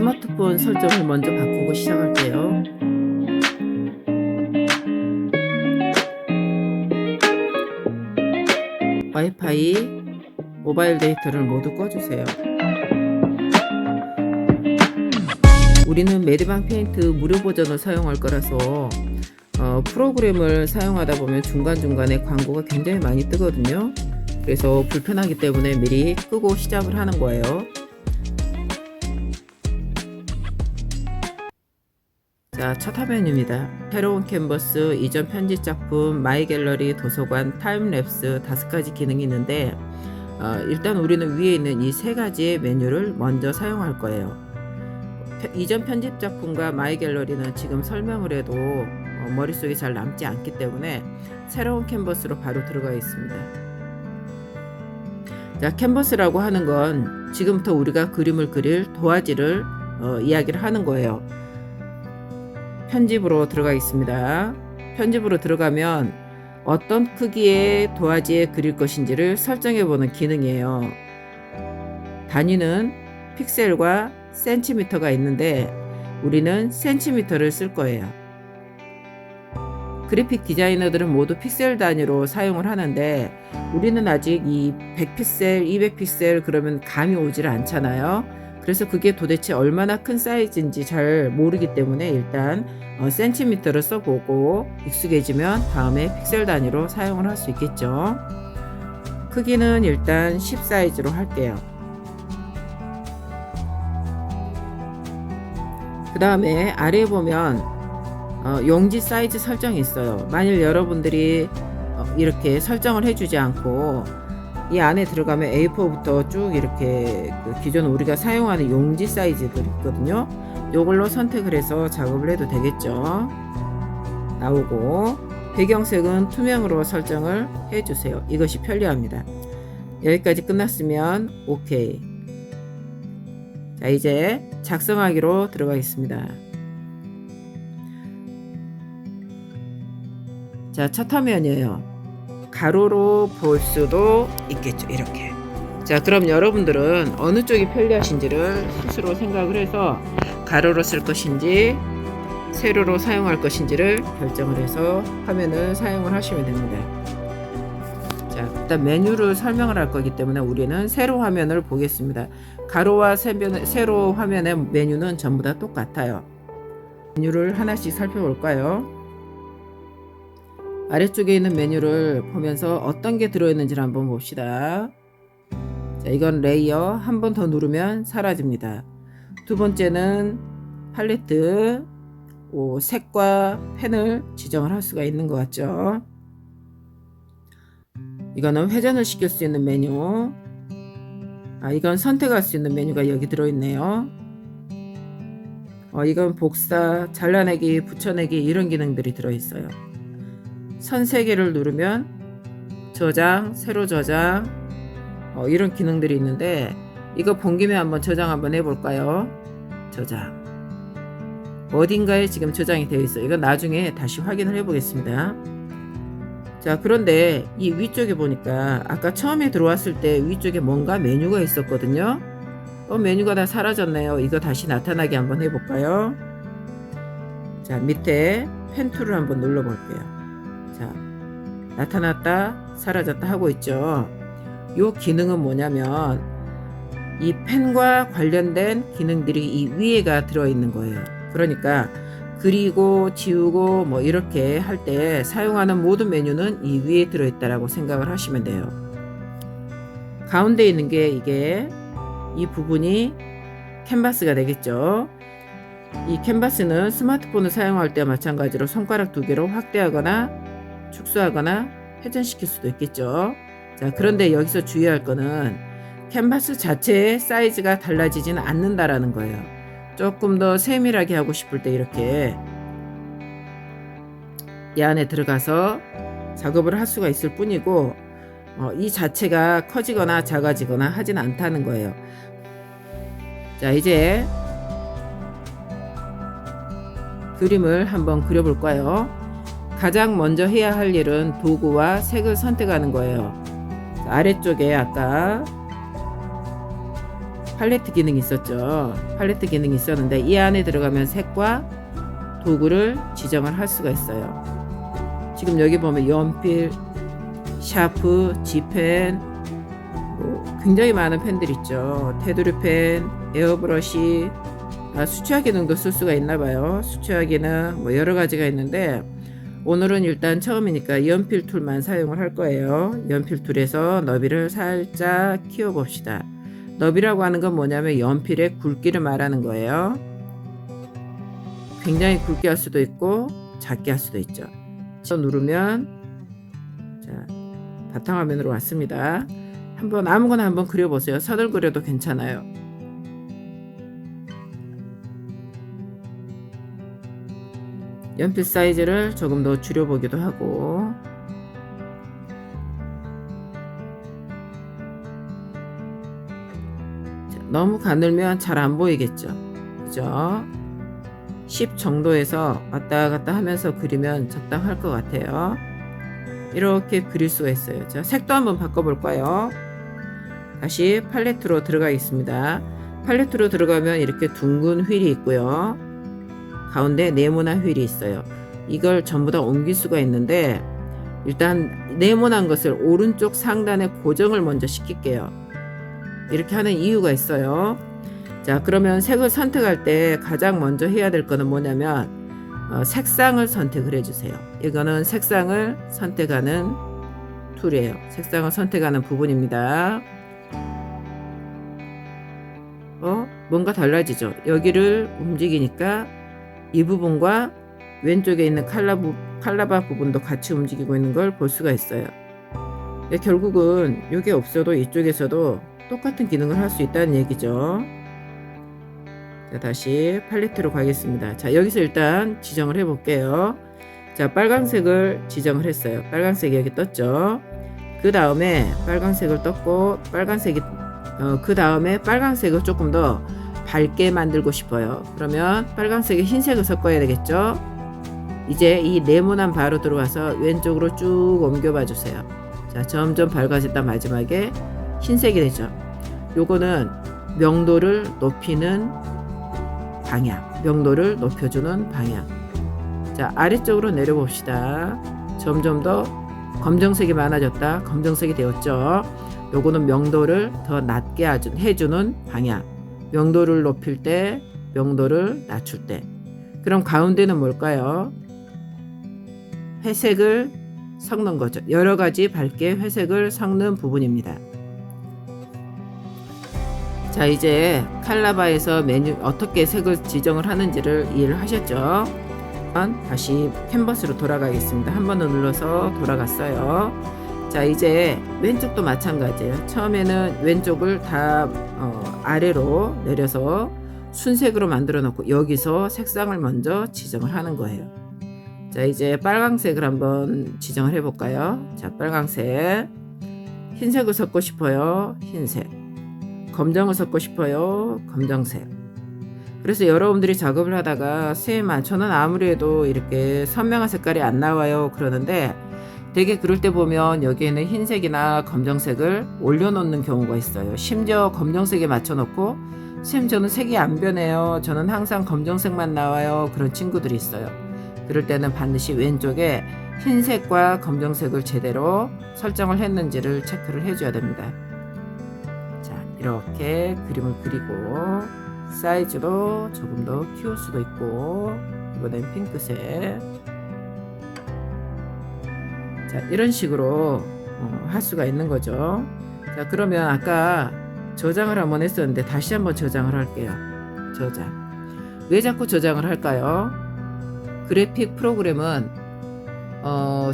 스마트폰 설정을 먼저 바꾸고 시작할게요. 와이파이, 모바일 데이터를 모두 꺼주세요. 우리는 메디방 페인트 무료 버전을 사용할 거라서 프로그램을 사용하다 보면 중간중간에 광고가 굉장히 많이 뜨거든요. 그래서 불편하기 때문에 미리 끄고 시작을 하는 거예요. 자, 첫 화면입니다. 새로운 캔버스, 이전 편집 작품, 마이 갤러리, 도서관, 타임랩스 5가지 기능이 있는데 일단 우리는 위에 있는 이 3가지의 메뉴를 먼저 사용할 거예요. 이전 편집 작품과 마이 갤러리는 지금 설명을 해도 머릿속에 잘 남지 않기 때문에 새로운 캔버스로 바로 들어가 있습니다. 자, 캔버스라고 하는 건 지금부터 우리가 그림을 그릴 도화지를 이야기를 하는 거예요. 편집으로 들어가 있습니다. 편집으로 들어가면 어떤 크기의 도화지에 그릴 것인지를 설정해 보는 기능이에요. 단위는 픽셀과 센티미터가 있는데 우리는 센티미터를 쓸 거예요. 그래픽 디자이너들은 모두 픽셀 단위로 사용을 하는데 우리는 아직 이 100픽셀, 200픽셀 그러면 감이 오질 않잖아요. 그래서 그게 도대체 얼마나 큰 사이즈인지 잘 모르기 때문에 일단 센티미터를 써보고 익숙해지면 다음에 픽셀 단위로 사용을 할 수 있겠죠. 크기는 일단 10 사이즈로 할게요. 그 다음에 아래에 보면 용지 사이즈 설정이 있어요. 만일 여러분들이 이렇게 설정을 해주지 않고 이 안에 들어가면 A4부터 쭉 이렇게 기존 우리가 사용하는 용지 사이즈들 있거든요. 요걸로 선택을 해서 작업을 해도 되겠죠. 나오고 배경색은 투명으로 설정을 해주세요. 이것이 편리합니다. 여기까지 끝났으면 OK. 자, 이제 작성하기로 들어가겠습니다. 자, 첫 화면이에요. 가로로 볼 수도 있겠죠. 이렇게. 자, 그럼 여러분들은 어느 쪽이 편리하신지를 스스로 생각을 해서 가로로 쓸 것인지 세로로 사용할 것인지를 결정을 해서 화면을 사용을 하시면 됩니다. 자, 일단 메뉴를 설명을 할 거기 때문에 우리는 세로 화면을 보겠습니다. 가로와 세로 화면의 메뉴는 전부 다 똑같아요. 메뉴를 하나씩 살펴볼까요? 아래쪽에 있는 메뉴를 보면서 어떤 게 들어있는지를 한번 봅시다. 자, 이건 레이어. 한 번 더 누르면 사라집니다. 두 번째는 팔레트, 색과 펜을 지정을 할 수가 있는 것 같죠. 이거는 회전을 시킬 수 있는 메뉴. 이건 선택할 수 있는 메뉴가 여기 들어있네요. 이건 복사, 잘라내기, 붙여내기 이런 기능들이 들어있어요. 선 3개를 누르면 저장, 세로 저장 이런 기능들이 있는데 이거 본 김에 한번 저장 한번 해볼까요? 저장. 어딘가에 지금 저장이 되어 있어요. 이건 나중에 다시 확인을 해보겠습니다. 자, 그런데 이 위쪽에 보니까 아까 처음에 들어왔을 때 위쪽에 뭔가 메뉴가 있었거든요. 메뉴가 다 사라졌네요. 이거 다시 나타나게 한번 해볼까요? 자, 밑에 펜 툴을 한번 눌러볼게요. 자, 나타났다 사라졌다 하고 있죠. 이 기능은 뭐냐면 이 펜과 관련된 기능들이 이 위에가 들어있는 거예요. 그러니까 그리고 지우고 뭐 이렇게 할 때 사용하는 모든 메뉴는 이 위에 들어있다라고 생각을 하시면 돼요. 가운데 있는 게 이게 이 부분이 캔버스가 되겠죠. 이 캔버스는 스마트폰을 사용할 때와 마찬가지로 손가락 2개로 확대하거나 축소하거나 회전시킬 수도 있겠죠. 자, 그런데 여기서 주의할 거는 캔버스 자체의 사이즈가 달라지지는 않는다라는 거예요. 조금 더 세밀하게 하고 싶을 때 이렇게 이 안에 들어가서 작업을 할 수가 있을 뿐이고 이 자체가 커지거나 작아지거나 하진 않다는 거예요. 자, 이제 그림을 한번 그려볼까요? 가장 먼저 해야 할 일은 도구와 색을 선택하는 거예요. 아래쪽에 아까 팔레트 기능이 있었죠. 팔레트 기능이 있었는데 이 안에 들어가면 색과 도구를 지정을 할 수가 있어요. 지금 여기 보면 연필, 샤프, G펜, 굉장히 많은 펜들 있죠. 테두리 펜, 에어브러시, 수채화 기능도 쓸 수가 있나 봐요. 수채화 기능 여러 가지가 있는데 오늘은 일단 처음이니까 연필 툴만 사용을 할 거예요. 연필 툴에서 너비를 살짝 키워 봅시다. 너비라고 하는 건 뭐냐면 연필의 굵기를 말하는 거예요. 굉장히 굵게 할 수도 있고 작게 할 수도 있죠. 누르면 자, 바탕화면으로 왔습니다. 아무거나 한번 그려보세요. 선을 그려도 괜찮아요. 연필 사이즈를 조금 더 줄여보기도 하고 너무 가늘면 잘 안 보이겠죠. 그죠? 10 정도에서 왔다 갔다 하면서 그리면 적당할 것 같아요. 이렇게 그릴 수가 있어요. 자, 색도 한번 바꿔볼까요? 다시 팔레트로 들어가겠습니다. 팔레트로 들어가면 이렇게 둥근 휠이 있고요. 가운데 네모난 휠이 있어요. 이걸 전부 다 옮길 수가 있는데 일단 네모난 것을 오른쪽 상단에 고정을 먼저 시킬게요. 이렇게 하는 이유가 있어요. 자, 그러면 색을 선택할 때 가장 먼저 해야 될 거는 뭐냐면 색상을 선택을 해주세요. 이거는 색상을 선택하는 툴이에요. 색상을 선택하는 부분입니다. 뭔가 달라지죠. 여기를 움직이니까 이 부분과 왼쪽에 있는 칼라바 부분도 같이 움직이고 있는 걸 볼 수가 있어요. 결국은 이게 없어도 이쪽에서도 똑같은 기능을 할 수 있다는 얘기죠. 자, 다시 팔레트로 가겠습니다. 자, 여기서 일단 지정을 해 볼게요. 자, 빨간색을 지정을 했어요. 빨간색이 여기 떴죠. 그 다음에 빨간색을 떴고 그 다음에 빨간색을 조금 더 밝게 만들고 싶어요. 그러면 빨간색에 흰색을 섞어야 되겠죠. 이제 이 네모난 바로 들어와서 왼쪽으로 쭉 옮겨봐 주세요. 자, 점점 밝아졌다 마지막에 흰색이 되죠. 요거는 명도를 높이는 방향, 명도를 높여주는 방향. 자, 아래쪽으로 내려봅시다. 점점 더 검정색이 많아졌다. 검정색이 되었죠. 요거는 명도를 더 낮게 해주는 방향. 명도를 높일 때, 명도를 낮출 때. 그럼 가운데는 뭘까요? 회색을 섞는 거죠. 여러 가지 밝게 회색을 섞는 부분입니다. 자, 이제 칼라바에서 메뉴 어떻게 색을 지정을 하는지를 이해를 하셨죠? 다시 캔버스로 돌아가겠습니다. 한 번 더 눌러서 돌아갔어요. 자, 이제 왼쪽도 마찬가지예요. 처음에는 왼쪽을 다 아래로 내려서 순색으로 만들어 놓고 여기서 색상을 먼저 지정을 하는 거예요. 자, 이제 빨강색을 한번 지정을 해 볼까요? 자, 빨강색. 흰색을 섞고 싶어요. 흰색. 검정을 섞고 싶어요. 검정색. 그래서 여러분들이 작업을 하다가 선생님, 저는 아무리 해도 이렇게 선명한 색깔이 안 나와요 그러는데 되게 그럴 때 보면 여기에는 흰색이나 검정색을 올려놓는 경우가 있어요. 심지어 검정색에 맞춰놓고 선생님, 저는 색이 안 변해요. 저는 항상 검정색만 나와요. 그런 친구들이 있어요. 그럴 때는 반드시 왼쪽에 흰색과 검정색을 제대로 설정을 했는지를 체크를 해줘야 됩니다. 자, 이렇게 그림을 그리고 사이즈도 조금 더 키울 수도 있고 이번엔 핑크색. 자, 이런 식으로 할 수가 있는 거죠. 자, 그러면 아까 저장을 한번 했었는데 다시 한번 저장을 할게요. 저장. 왜 자꾸 저장을 할까요? 그래픽 프로그램은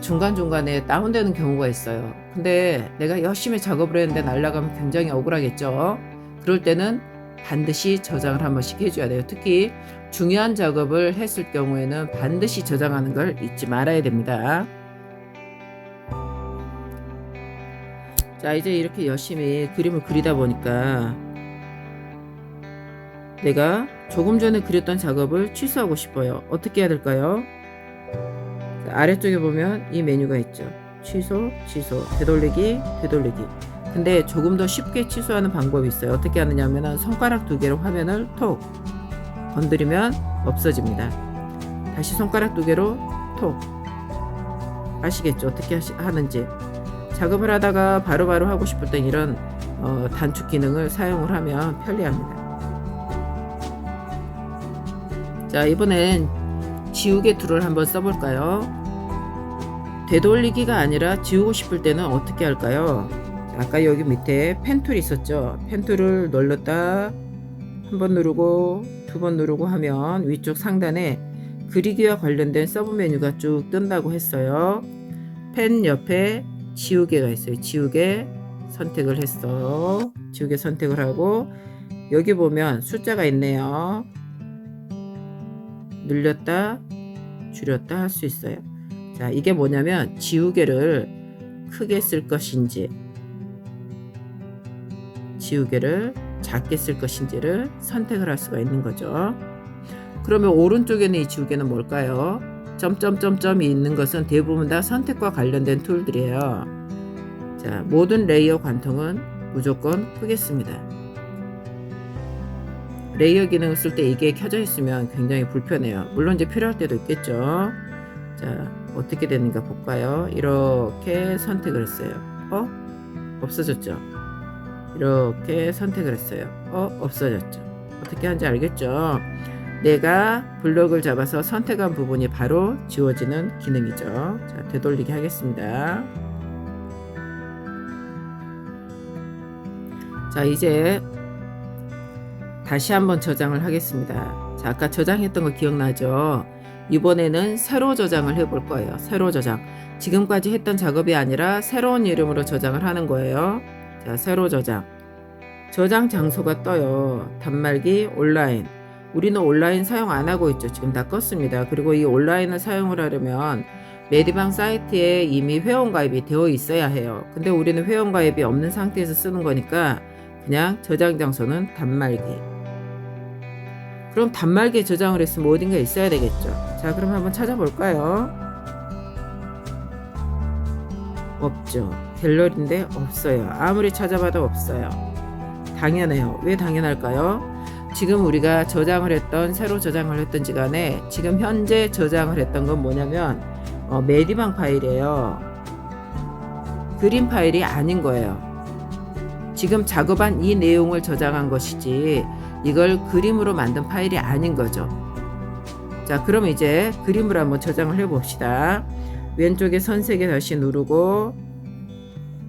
중간중간에 다운되는 경우가 있어요. 근데 내가 열심히 작업을 했는데 날아가면 굉장히 억울하겠죠. 그럴 때는 반드시 저장을 한 번씩 해줘야 돼요. 특히 중요한 작업을 했을 경우에는 반드시 저장하는 걸 잊지 말아야 됩니다. 자, 이제 이렇게 열심히 그림을 그리다 보니까 내가 조금 전에 그렸던 작업을 취소하고 싶어요. 어떻게 해야 될까요? 자, 아래쪽에 보면 이 메뉴가 있죠. 취소, 취소, 되돌리기, 되돌리기. 근데 조금 더 쉽게 취소하는 방법이 있어요. 어떻게 하느냐면 손가락 2개로 화면을 톡 건드리면 없어집니다. 다시 손가락 2개로 톡. 아시겠죠? 어떻게 하는지. 작업을 하다가 바로바로 하고 싶을 땐 이런 단축 기능을 사용을 하면 편리합니다. 자, 이번엔 지우개 툴을 한번 써볼까요? 되돌리기가 아니라 지우고 싶을 때는 어떻게 할까요? 아까 여기 밑에 펜 툴이 있었죠. 펜 툴을 눌렀다 한 번 누르고 2번 누르고 하면 위쪽 상단에 그리기와 관련된 서브 메뉴가 쭉 뜬다고 했어요. 펜 옆에 지우개가 있어요. 지우개 선택을 했어. 지우개 선택을 하고 여기 보면 숫자가 있네요. 늘렸다 줄였다 할 수 있어요. 자, 이게 뭐냐면 지우개를 크게 쓸 것인지 지우개를 작게 쓸 것인지를 선택을 할 수가 있는 거죠. 그러면 오른쪽에는 이 지우개는 뭘까요? 점점점점이 있는 것은 대부분 다 선택과 관련된 툴들이에요. 자, 모든 레이어 관통은 무조건 끄겠습니다. 레이어 기능을 쓸 때 이게 켜져 있으면 굉장히 불편해요. 물론 이제 필요할 때도 있겠죠. 자, 어떻게 되는가 볼까요? 이렇게 선택을 했어요. 없어졌죠? 이렇게 선택을 했어요. 없어졌죠? 어떻게 하는지 알겠죠? 내가 블럭을 잡아서 선택한 부분이 바로 지워지는 기능이죠. 자, 되돌리기 하겠습니다. 자, 이제 다시 한번 저장을 하겠습니다. 자, 아까 저장했던 거 기억나죠? 이번에는 새로 저장을 해볼 거예요. 새로 저장. 지금까지 했던 작업이 아니라 새로운 이름으로 저장을 하는 거예요. 자, 새로 저장. 저장 장소가 떠요. 단말기 온라인. 우리는 온라인 사용 안 하고 있죠. 지금 다 껐습니다. 그리고 이 온라인을 사용을 하려면 메디방 사이트에 이미 회원가입이 되어 있어야 해요. 근데 우리는 회원가입이 없는 상태에서 쓰는 거니까 그냥 저장 장소는 단말기. 그럼 단말기에 저장을 했으면 어딘가 있어야 되겠죠. 자, 그럼 한번 찾아볼까요? 없죠. 갤러리인데 없어요. 아무리 찾아봐도 없어요. 당연해요. 왜 당연할까요? 지금 우리가 저장을 했던 새로 저장을 했던지 간에 지금 현재 저장을 했던 건 뭐냐면 메디방 파일이에요. 그림 파일이 아닌 거예요. 지금 작업한 이 내용을 저장한 것이지 이걸 그림으로 만든 파일이 아닌 거죠. 자, 그럼 이제 그림을 한번 저장을 해 봅시다. 왼쪽에 선 3개 다시 누르고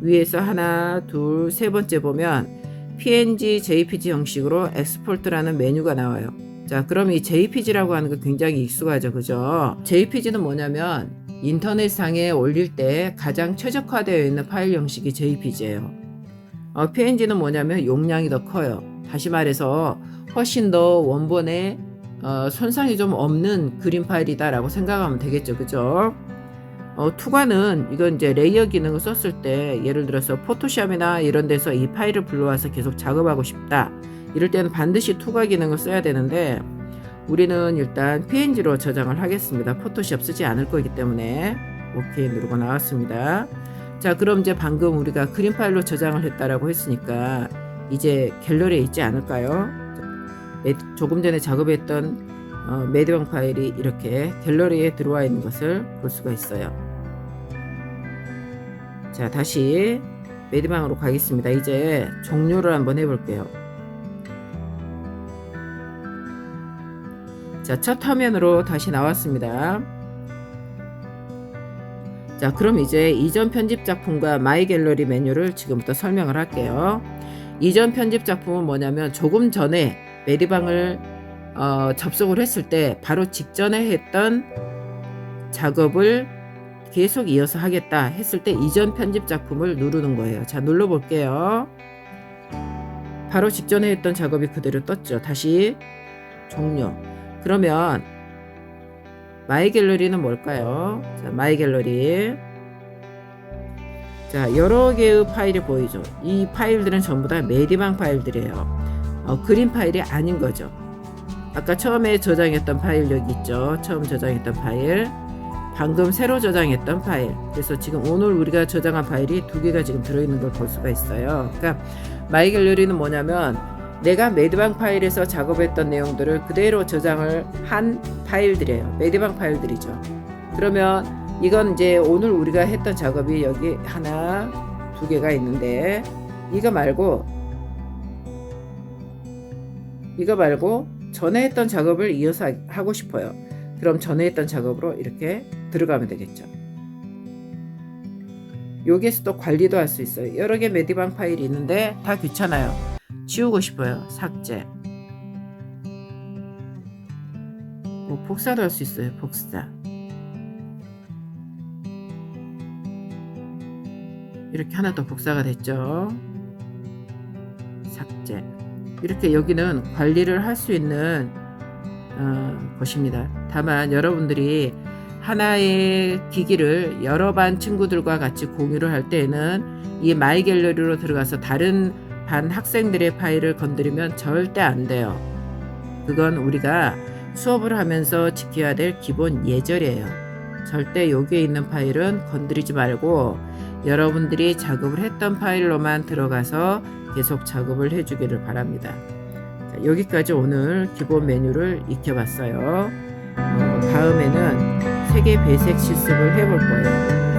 위에서 하나, 둘, 세 번째 보면 PNG, JPG 형식으로 엑스포트라는 메뉴가 나와요. 자, 그럼 이 JPG라고 하는 거 굉장히 익숙하죠, 그죠? JPG는 뭐냐면 인터넷상에 올릴 때 가장 최적화되어 있는 파일 형식이 JPG예요. PNG는 뭐냐면 용량이 더 커요. 다시 말해서 훨씬 더 원본에 손상이 좀 없는 그림 파일이다 라고 생각하면 되겠죠, 그죠? 투과는 이건 이제 레이어 기능을 썼을 때 예를 들어서 포토샵이나 이런 데서 이 파일을 불러와서 계속 작업하고 싶다 이럴 때는 반드시 투과 기능을 써야 되는데 우리는 일단 PNG로 저장을 하겠습니다. 포토샵 쓰지 않을 거기 때문에 오케이 누르고 나왔습니다. 자, 그럼 이제 방금 우리가 그림 파일로 저장을 했다라고 했으니까 이제 갤러리에 있지 않을까요? 조금 전에 작업했던 메디방 파일이 이렇게 갤러리에 들어와 있는 것을 볼 수가 있어요. 자, 다시 메디방으로 가겠습니다. 이제 종료를 한번 해볼게요. 자, 첫 화면으로 다시 나왔습니다. 자, 그럼 이제 이전 편집 작품과 마이 갤러리 메뉴를 지금부터 설명을 할게요. 이전 편집 작품은 뭐냐면 조금 전에 메디방을 접속을 했을 때 바로 직전에 했던 작업을 계속 이어서 하겠다 했을 때 이전 편집 작품을 누르는 거예요. 자, 눌러 볼게요. 바로 직전에 했던 작업이 그대로 떴죠. 다시 종료. 그러면 마이 갤러리는 뭘까요? 자, 마이 갤러리. 자, 여러 개의 파일이 보이죠. 이 파일들은 전부 다 메디방 파일들이에요. 그림 파일이 아닌 거죠. 아까 처음에 저장했던 파일 여기 있죠. 처음 저장했던 파일. 방금 새로 저장했던 파일. 그래서 지금 오늘 우리가 저장한 파일이 2개가 지금 들어있는 걸 볼 수가 있어요. 그러니까 마이 갤러리는 뭐냐면 내가 메디방 파일에서 작업했던 내용들을 그대로 저장을 한 파일들이에요. 메디방 파일들이죠. 그러면 이건 이제 오늘 우리가 했던 작업이 여기 하나, 2개가 있는데 이거 말고 전에 했던 작업을 이어서 하고 싶어요. 그럼 전에 했던 작업으로 이렇게 들어가면 되겠죠. 여기에서 또 관리도 할 수 있어요. 여러 개 메디방 파일이 있는데 다 귀찮아요. 지우고 싶어요. 삭제. 뭐 복사도 할 수 있어요. 복사. 이렇게 하나 더 복사가 됐죠. 삭제. 이렇게 여기는 관리를 할 수 있는 것입니다. 다만 여러분들이 하나의 기기를 여러 반 친구들과 같이 공유를 할 때에는 이 마이 갤러리로 들어가서 다른 반 학생들의 파일을 건드리면 절대 안 돼요. 그건 우리가 수업을 하면서 지켜야 될 기본 예절이에요. 절대 여기에 있는 파일은 건드리지 말고 여러분들이 작업을 했던 파일로만 들어가서 계속 작업을 해주기를 바랍니다. 자, 여기까지 오늘 기본 메뉴를 익혀봤어요. 다음에는 색의 배색 실습을 해볼 거예요.